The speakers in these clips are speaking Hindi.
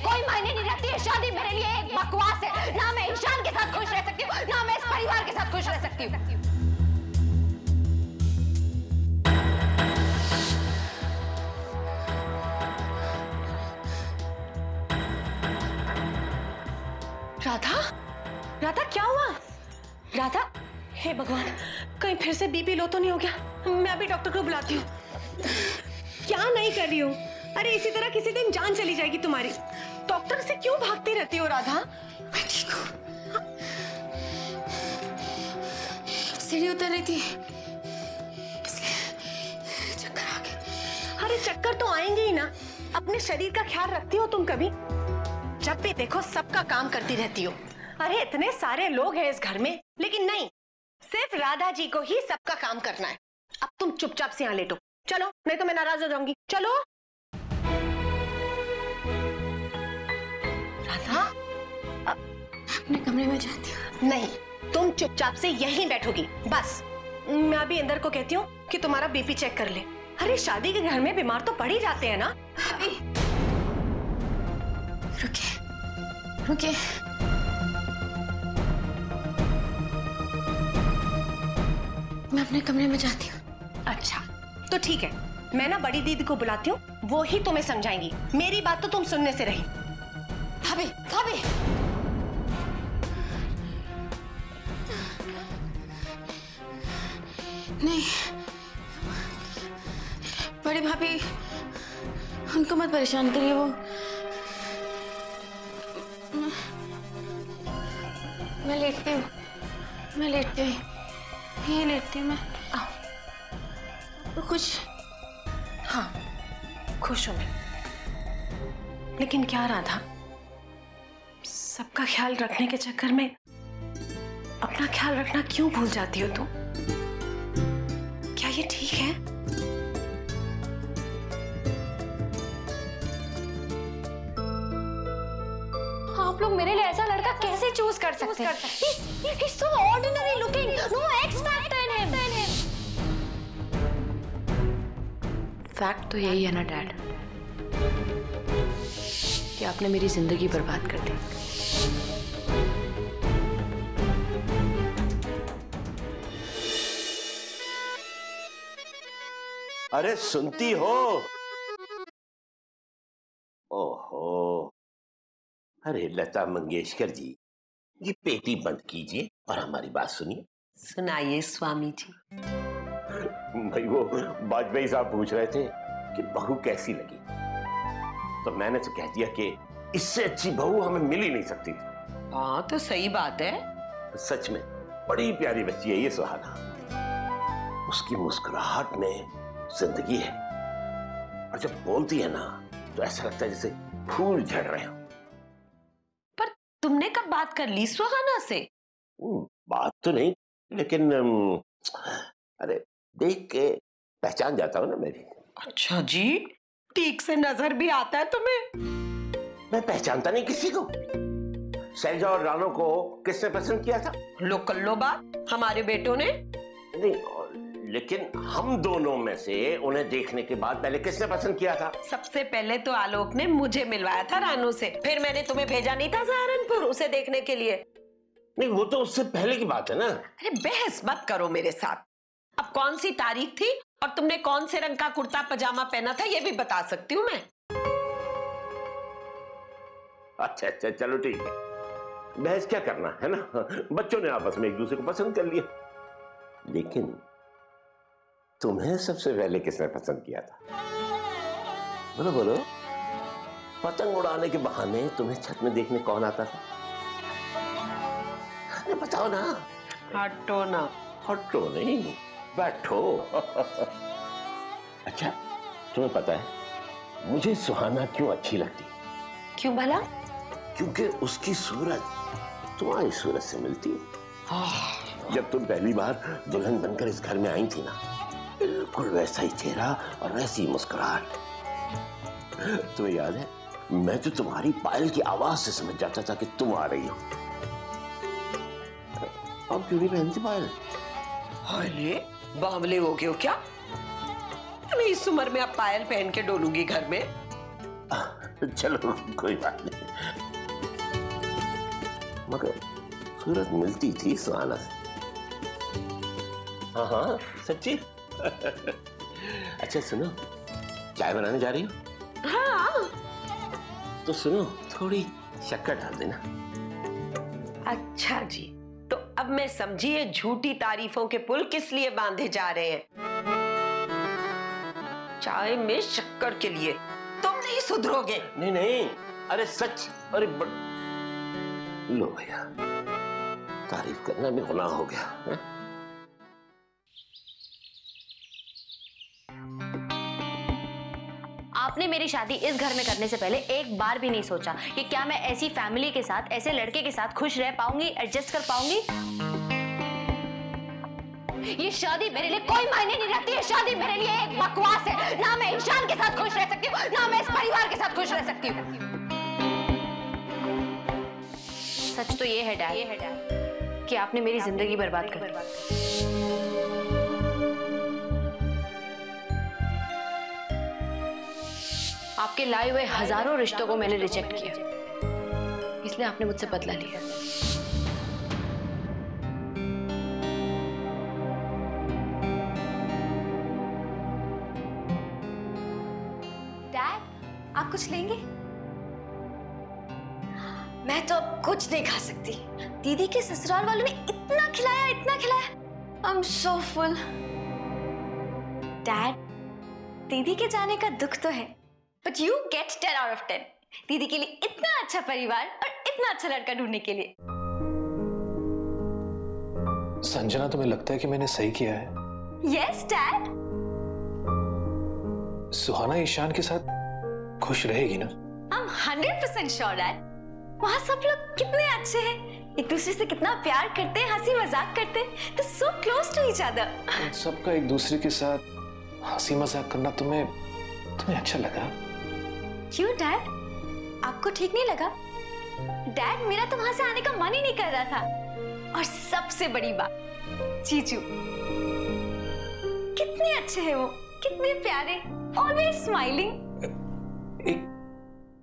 कोई मायने नहीं रखती है। शादी मेरे लिए एक बकवास है। ना मैं ईशान के साथ खुश रह सकती हूँ, ना मैं इस परिवार के साथ खुश रह सकती हूँ। राधा, राधा क्या हुआ? राधा, हे भगवान, कहीं फिर से बीपी लो तो नहीं हो गया? मैं अभी डॉक्टर को बुलाती हूँ। क्या नहीं कर रही हूँ? अरे इसी तरह किसी दिन जान चली जाएगी तुम्हारी। डॉक्टर से क्यों भागती रहती हो राधा? मैं ठीक हूँ। सीढ़ी उतर रही थी, इसलिए चक्कर आ गए। अरे चक्कर तो आएंगे ही ना। अपने शरीर का ख्याल रखती हो तुम कभी? जब भी देखो सबका काम करती रहती हो। अरे इतने सारे लोग हैं इस घर में, लेकिन नहीं, सिर्फ राधा जी को ही सबका काम करना है। अब तुम चुपचाप से यहाँ लेटो, चलो, नहीं तो मैं नाराज हो जाऊंगी। चलो राधा, अपने कमरे में जाती हूँ। नहीं, तुम चुपचाप से यहीं बैठोगी बस। मैं अभी इंदर को कहती हूँ कि तुम्हारा बीपी चेक कर ले। अरे शादी के घर में बीमार तो पड़ ही जाते हैं ना। रुकिए, रुकिए। मैं अपने कमरे में जाती हूँ। अच्छा तो ठीक है, मैं ना बड़ी दीदी को बुलाती हूँ, वो ही तुम्हें समझाएंगी। मेरी बात तो तुम सुनने से रही। भाभी, भाभी। नहीं, बड़ी भाभी, उनको मत परेशान करिए। वो मैं लेटती हूँ, मैं लेटती हूँ, यहीं लेटती हूँ मैं। खुश? हाँ, खुश हूं मैं। लेकिन क्या राधा, सबका ख्याल रखने के चक्कर में अपना ख्याल रखना क्यों भूल जाती हो तुम? क्या ये ठीक है? आप लोग मेरे लिए ऐसा लड़का कैसे चूज कर सकते हैं? He's so ordinary looking. No X factor in him. Fact तो यही है ना डैड, कि आपने मेरी जिंदगी बर्बाद कर दी। अरे सुनती हो? ओहो, अरे लता मंगेशकर जी, ये पेटी बंद कीजिए और हमारी बात सुनिए। सुनाइए स्वामी जी। भाई वो वाजपेयी साहब पूछ रहे थे कि बहू कैसी लगी, तो मैंने तो कह दिया कि इससे अच्छी बहू हमें मिल ही नहीं सकती थी। हाँ तो सही बात है। सच में बड़ी प्यारी बच्ची है ये सुहाना। उसकी मुस्कुराहट में जिंदगी है, और जब बोलती है ना तो ऐसा लगता है जैसे फूल झड़ रहे हो। पर तुमने कब बात कर ली सुहाना से? बात तो नहीं, लेकिन अरे देख के पहचान जाता हूं ना मेरी। अच्छा जी, ठीक से नजर भी आता है तुम्हें? मैं पहचानता नहीं किसी को। शैलजा और रानो को किसने पसंद किया था? लो कर लो बात, हमारे बेटों ने। नहीं, लेकिन हम दोनों में से उन्हें देखने के बाद पहले किसने पसंद किया था? सबसे पहले तो आलोक ने मुझे मिलवाया था रानू से, फिर मैंने तुम्हें भेजा नहीं था सहारनपुर उसे देखने के लिए? नहीं, वो तो उससे पहले की बात है ना। अरे बहस मत करो मेरे साथ। अब कौन सी तारीख थी और तुमने कौन से रंग का कुर्ता पजामा पहना था ये भी बता सकती हूँ मैं। अच्छा अच्छा, चलो ठीक है, बहस क्या करना है ना, बच्चों ने आपस में एक दूसरे को पसंद कर लिया। लेकिन तुम्हें सबसे पहले किसने पसंद किया था? बोलो बोलो। पतंग उड़ाने के बहाने तुम्हें छत में देखने कौन आता था? अरे बताओ ना। हटो ना। हटो नहीं, बैठो। अच्छा, तुम्हें पता है मुझे सुहाना क्यों अच्छी लगती? क्यों भला? क्योंकि उसकी सूरत तुम्हारी सूरत से मिलती है। जब तुम पहली बार दुल्हन बनकर इस घर में आई थी ना, बिल्कुल वैसा ही चेहरा और वैसी मुस्कुराहट। तुम्हें याद है, मैं तो तुम्हारी पायल की आवाज से समझ जाता था कि तुम आ रही हो। अब क्यों नहीं पहनती पायल? अरे बावले हो गए हो क्या? मैं इस उम्र में अब पायल पहन के डोलूंगी घर में? चलो कोई बात नहीं, मगर सूरत मिलती थी सुहाना से। हाँ हाँ सच्ची। अच्छा सुनो, चाय बनाने जा रही हो? हाँ। तो सुनो, थोड़ी शक्कर डाल देना। अच्छा जी, तो अब मैं समझी ये झूठी तारीफों के पुल किस लिए बांधे जा रहे हैं। चाय में शक्कर के लिए। तुम नहीं सुधरोगे। नहीं नहीं, अरे सच, अरे लो भैया, तारीफ करना भी गुनाह हो गया है? आपने मेरी शादी इस घर में करने से पहले एक बार भी नहीं सोचा कि क्या मैं ऐसी फैमिली के साथ, ऐसे लड़के के साथ खुश रह पाऊंगी, एडजस्ट कर पाऊंगी। ये शादी मेरे लिए कोई मायने नहीं रखती है। शादी मेरे लिए एक बकवास है। ना मैं ईशान के साथ खुश रह सकती हूँ, ना मैं इस परिवार के साथ खुश रह सकती हूँ। सच तो ये है डैड कि आपने मेरी जिंदगी बर्बाद कर दी। आपके लाए हुए हजारों रिश्तों को मैंने रिजेक्ट किया, इसलिए आपने मुझसे बदला लिया। डैड, आप कुछ लेंगे? मैं तो अब कुछ नहीं खा सकती। दीदी के ससुराल वालों ने इतना खिलाया, इतना खिलाया। I am so full. Dad, दीदी के जाने का दुख तो है, but you get 10 out of 10 दीदी के लिए इतना अच्छा परिवार और इतना अच्छा लड़का ढूंढने के लिए। संजना, तुम्हें लगता है कि मैंने सही किया है? Yes dad. सुहाना ईशान के साथ खुश रहेगी ना? I am 100% sure dad. वहां सब लोग कितने अच्छे हैं, एक दूसरे से कितना प्यार करते हैं, हंसी मजाक करते हैं, तो so close to each other. सबका एक दूसरे के साथ हंसी मजाक करना तुम्हें अच्छा लगा? क्यों डैड, आपको ठीक नहीं लगा? डैड, मेरा तो वहां से आने का मन ही नहीं कर रहा था। और सबसे बड़ी बात, जीजू कितने अच्छे हैं वो, कितने प्यारे, ऑलवेज स्माइलिंग। एक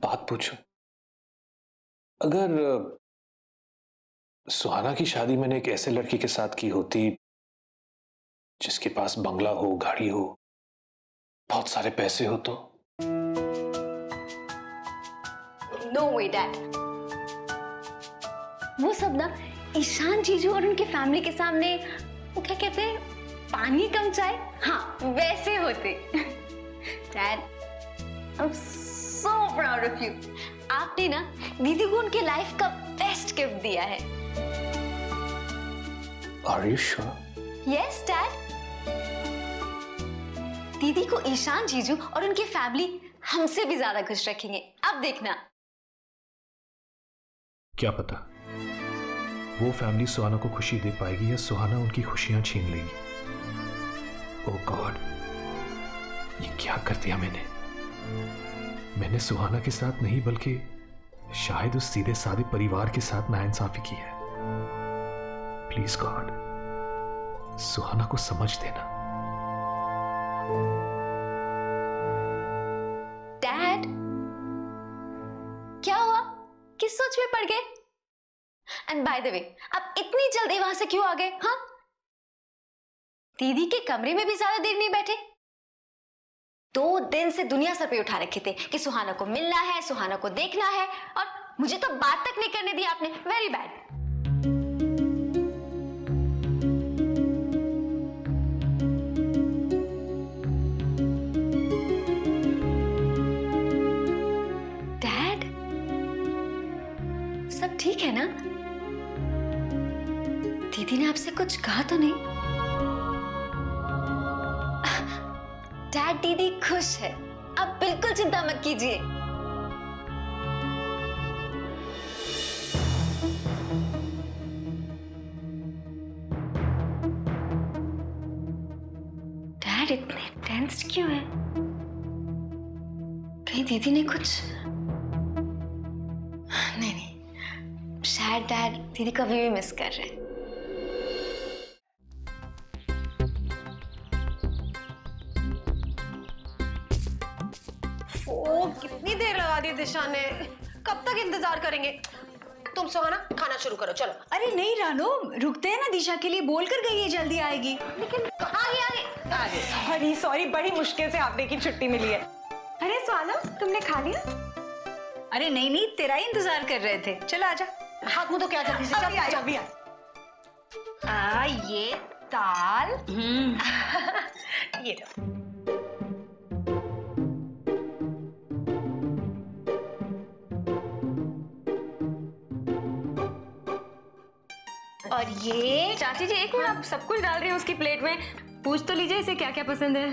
बात पूछूं? अगर सुहाना की शादी मैंने एक ऐसे लड़के के साथ की होती जिसके पास बंगला हो, गाड़ी हो, बहुत सारे पैसे हो, तो? नो वे डैड। वो सब ना ईशान जीजू और उनके फैमिली के सामने, वो क्या कहते हैं, पानी कम चाय, हाँ वैसे होते। Dad, I am so proud of you. आपने ना दीदी को उनके लाइफ का बेस्ट गिफ्ट दिया है। Are you sure? Yes dad. दीदी को ईशान जीजू और उनकी फैमिली हमसे भी ज्यादा खुश रखेंगे, अब देखना। क्या पता वो फैमिली सुहाना को खुशी दे पाएगी या सुहाना उनकी खुशियां छीन लेगी। ओह गॉड, ये क्या कर दिया मैंने सुहाना के साथ नहीं बल्कि शायद उस सीधे साधे परिवार के साथ नाइंसाफी की है। प्लीज गॉड, सुहाना को समझ देना। डैड, क्या हुआ, किस सोच में पड़ गए? एंड बाय द वे, आप इतनी जल्दी वहां से क्यों आ गए? हाँ, दीदी के कमरे में भी ज्यादा देर नहीं बैठे। 2 दिन से दुनिया सर पे उठा रखे थे कि सुहाना को मिलना है, सुहाना को देखना है, और मुझे तो बात तक नहीं करने दी आपने। Very bad. डैड, सब ठीक है ना? दीदी ने आपसे कुछ कहा तो नहीं? डैड, दीदी खुश है, आप बिल्कुल चिंता मत कीजिए। डैड इतने टेंस्ड क्यों है? कहीं दीदी ने कुछ? नहीं, शायद डैड दीदी को अभी भी मिस कर रहे हैं। ओ कितनी देर लगा दी दिशा ने, कब तक इंतजार करेंगे? तुम सुहाना खाना शुरू करो, चलो। अरे नहीं रानो, रुकते हैं ना, दिशा के लिए बोल कर गई है जल्दी आएगी। लेकिन आगे सॉरी, बड़ी मुश्किल से हाफ डे की छुट्टी मिली है। अरे सुहाना तुमने खा लिया? अरे नहीं नहीं, तेरा ही इंतजार कर रहे थे, चलो आजा। हाथ मुंह तो क्या जल्दी से, अभी आ ये दाल, ये लो। और ये चाची जी एक मिनट, आप सब कुछ डाल रही हो उसकी प्लेट में, पूछ तो लीजिए इसे क्या क्या पसंद है।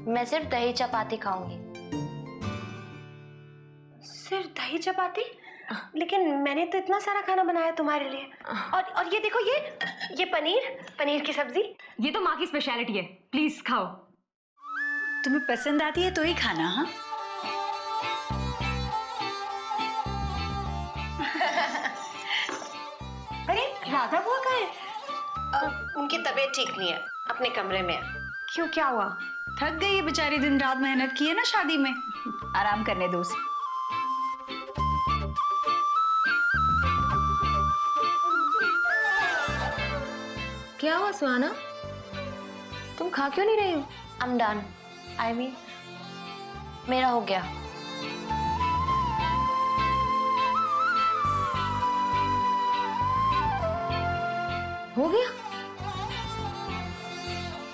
मैं सिर्फ दही चपाती खाऊंगी। सिर्फ दही चपाती? लेकिन मैंने तो इतना सारा खाना बनाया तुम्हारे लिए। और ये देखो, ये पनीर की सब्जी। ये तो माँ की स्पेशलिटी है, प्लीज खाओ। तुम्हें पसंद आती है तो ही खाना। हाँ अरे राधा बुआ कहाँ है? उनकी तबीयत ठीक नहीं है, अपने कमरे में है। क्यों, क्या हुआ? थक गई है बेचारी, दिन रात मेहनत की है ना शादी में, आराम करने दो उसे। क्या हुआ सुहाना, तुम खा क्यों नहीं रही हो? I'm done. I mean, मेरा हो गया। हो गया?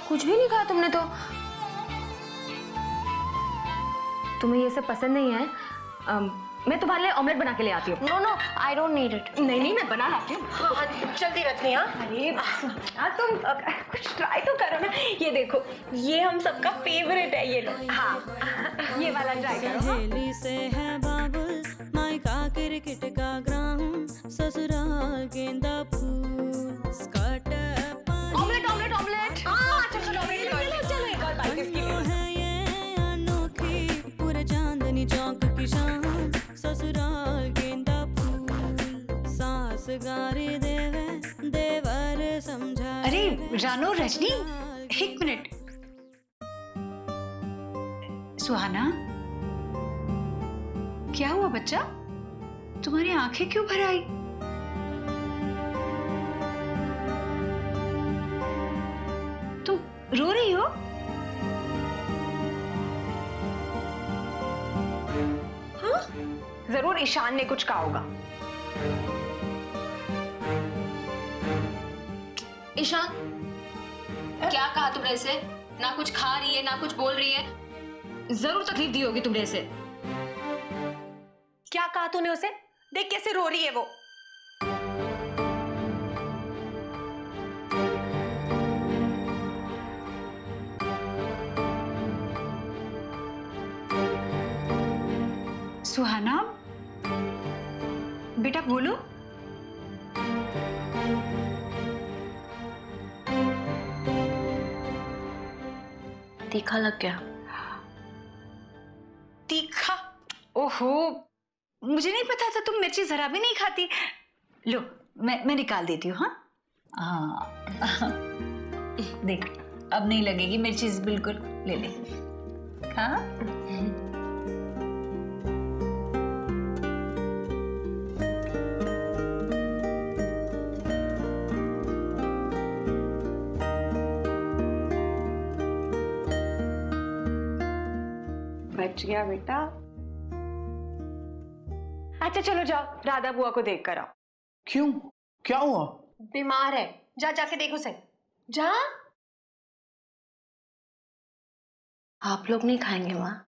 कुछ भी नहीं खाया तुमने तो। तुम्हें ये सब पसंद नहीं है? मैं तुम्हारे लिए ऑमलेट बना के ले आती हूँ। No no, I don't need it. नहीं, मैं बना लाती हूँ। जल्दी रखनी। हाँ अरे तुम कुछ ट्राई तो करो ना। ये देखो, ये हम सबका फेवरेट है, ये लो। हाँ ये वाला ट्राई करो। सहेली से है बाबुल, मायका क्रिकेट का ग्राउंड, ससुराल गेंदा फूल, स्कर्ट ऑमलेट। हाँ चलो एक और बाइट इसकी है ये अनोखी, पूरे चांदनी चौक की शान, ससुराल गेंदा फूल, सास गारी देवे देवर समझा। अरे रानो, रजनी, एक मिनट। सुहाना, क्या हुआ बच्चा? तुम्हारी आंखें क्यों भर आई? तुम रो रही हो? हाँ? जरूर ईशान ने कुछ कहा होगा। ईशान, क्या कहा तुमने इसे? ना कुछ खा रही है, ना कुछ बोल रही है। जरूर तकलीफ दी होगी तुमने इसे। क्या कहा तूने उसे? देख कैसे रो रही है वो। सुहाना, बेटा बोलो। तीखा लग गया। तीखा? ओहो, मुझे नहीं पता था तुम मिर्ची जरा भी नहीं खाती। लो मैं निकाल देती हूँ। हाँ देख, अब नहीं लगेगी मिर्ची, बिल्कुल। ले ले। हाँ बच गया बेटा। अच्छा चलो जाओ, राधा बुआ को देख कर आओ। क्यों, क्या हुआ? बीमार है, जाके देखो उसे। जा। आप लोग नहीं खाएंगे माँ?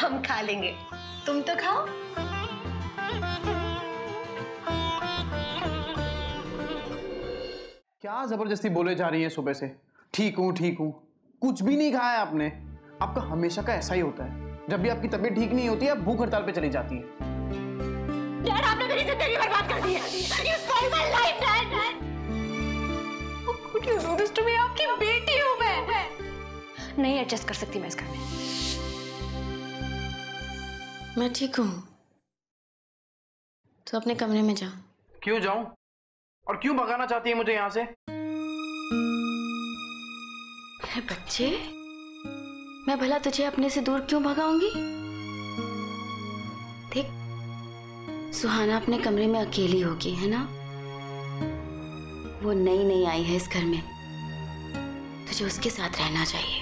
हम खा लेंगे, तुम तो खाओ। क्या जबरदस्ती बोले जा रही है सुबह से? ठीक हूँ ठीक हूँ, कुछ भी नहीं खाया आपने। आपका हमेशा का ऐसा ही होता है, जब भी आपकी तबीयत ठीक नहीं होती है आप भूख हड़ताल पे चली जाती है। डैड आपने मेरी जिंदगी बर्बाद कर दी है। You spoiled my life, Dad. How could you do this to me? आपकी बेटी हूँ मैं। नहीं एडजस्ट कर सकती मैं इस घर में। मैं ठीक हूँ, तो अपने कमरे में जा। क्यों जाऊं? और क्यों भगाना चाहती है मुझे यहाँ से? मेरे बच्चे, मैं भला तुझे अपने से दूर क्यों भगाऊंगी? देख, सुहाना अपने कमरे में अकेली होगी, है ना? वो नई नई आई है इस घर में, तुझे उसके साथ रहना चाहिए।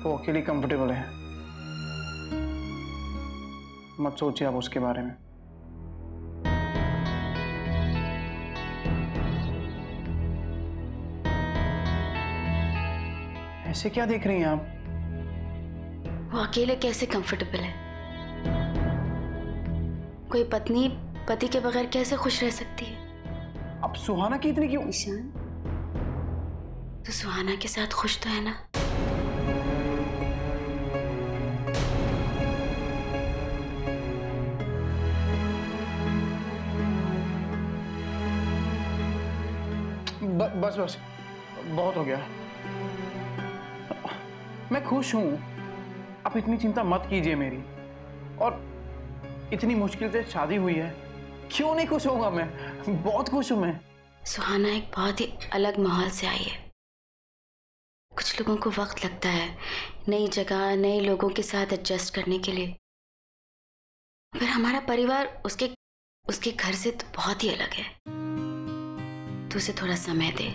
वो अकेली कंफर्टेबल है, मत सोचिए आप उसके बारे में। ऐसे क्या देख रही हैं आप? वो अकेले कैसे कंफर्टेबल है? कोई पत्नी पति के बगैर कैसे खुश रह सकती है? अब सुहाना की इतनी क्यों? ईशान, तो सुहाना के साथ खुश तो है ना? बस बस, बहुत हो गया। मैं खुश हूं, आप इतनी चिंता मत कीजिए मेरी। और इतनी मुश्किल से शादी हुई है, क्यों नहीं खुश होऊंगा मैं? बहुत खुश हूं मैं। सुहाना एक बहुत ही अलग माहौल से आई है। कुछ लोगों को वक्त लगता है नई जगह, नए लोगों के साथ एडजस्ट करने के लिए। फिर हमारा परिवार उसके घर से तो बहुत ही अलग है। तो उसे थोड़ा समय दे,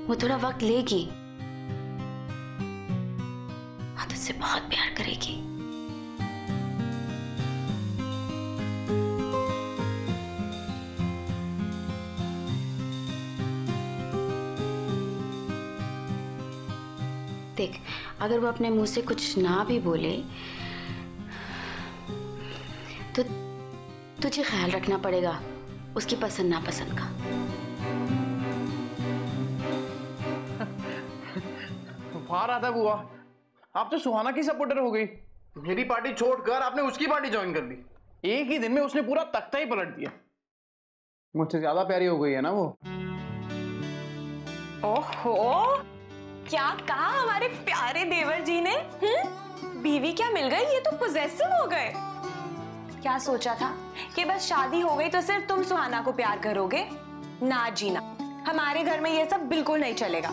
वो थोड़ा वक्त लेगी और तुझसे बहुत प्यार करेगी। देख, अगर वो अपने मुंह से कुछ ना भी बोले तो तुझे ख्याल रखना पड़ेगा उसकी पसंद नापसंद का। वाह राधा बुआ, आप तो सुहाना की सपोर्टर हो गई। मेरी पार्टी छोड़कर आपने उसकी पार्टी ज्वाइन कर ली। एक ही दिन में उसने पूरा तख्ता ही पलट दिया। मुझसे ज्यादा प्यारी हो गई है ना वो। ओहो, क्या कहा हमारे प्यारे देवर जी ने? बीवी क्या मिल गई? ये तो पोजेसिव हो गए। क्या सोचा था कि बस शादी हो गई तो सिर्फ तुम सुहाना को प्यार करोगे? ना जीना, हमारे घर में ये सब बिल्कुल नहीं चलेगा।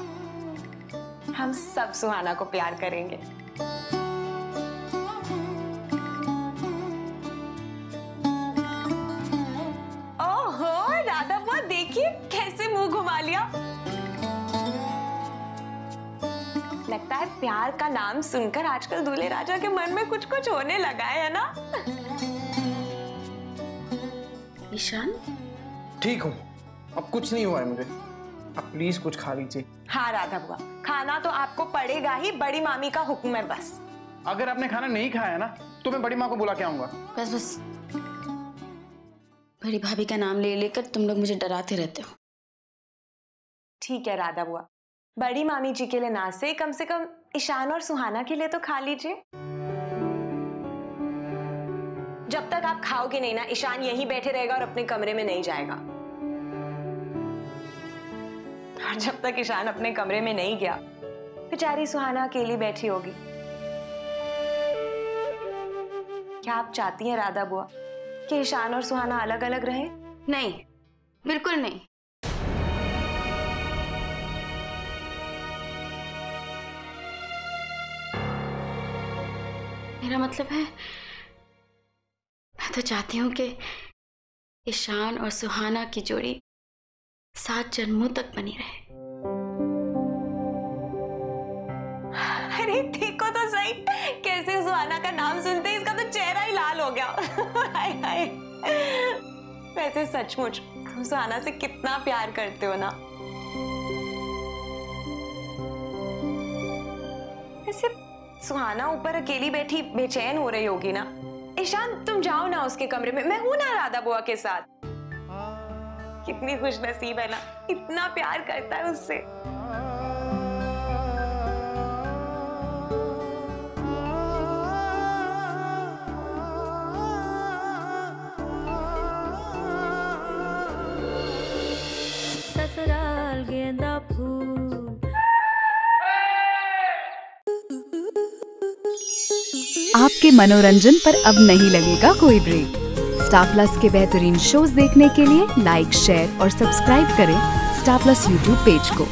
हम सब सुहाना को प्यार करेंगे। ओहो राधा बुआ, देखिए कैसे मुंह घुमा लिया। लगता है प्यार का नाम सुनकर आजकल दूल्हे राजा के मन में कुछ कुछ होने लगा है ना? ईशान, ठीक हूँ, अब कुछ नहीं हुआ है मुझे। अब प्लीज कुछ खा लीजिए। हाँ राधा बुआ, खाना तो आपको पड़ेगा ही, बड़ी मामी का हुक्म है बस। अगर आपने खाना नहीं खाया ना तो मैं बड़ी माँ को बुला के आऊंगा। बस बस, बड़ी भाभी का नाम ले लेकर तुम लोग मुझे डराते रहते हो। ठीक है राधा बुआ, बड़ी मामी जी के लिए ना से कम ईशान और सुहाना के लिए तो खा लीजिए। जब तक आप खाओगे नहीं ना, ईशान यहीं बैठे रहेगा और अपने कमरे में नहीं जाएगा। और जब तक ईशान अपने कमरे में नहीं गया, बेचारी सुहाना अकेली बैठी होगी। क्या आप चाहती हैं राधा बुआ कि ईशान और सुहाना अलग अलग रहें? नहीं, बिल्कुल नहीं। मेरा मतलब है, मैं तो चाहती हूँ कि ईशान और सुहाना की जोड़ी 7 जन्मों तक बनी रहे। अरे देखो तो सही, कैसे सुहाना का नाम सुनते ही इसका तो चेहरा ही लाल हो गया। हाय हाय। वैसे सचमुच तुम सुहाना से कितना प्यार करते हो ना। वैसे सुहाना ऊपर अकेली बैठी बेचैन हो रही होगी ना। ईशान तुम जाओ ना उसके कमरे में, मैं हूं ना राधा बुआ के साथ। कितनी खुशनसीब है ना, इतना प्यार करता है उससे। आपके मनोरंजन पर अब नहीं लगेगा कोई ब्रेक। स्टार प्लस के बेहतरीन शोज देखने के लिए लाइक, शेयर और सब्सक्राइब करें स्टार प्लस यूट्यूब पेज को।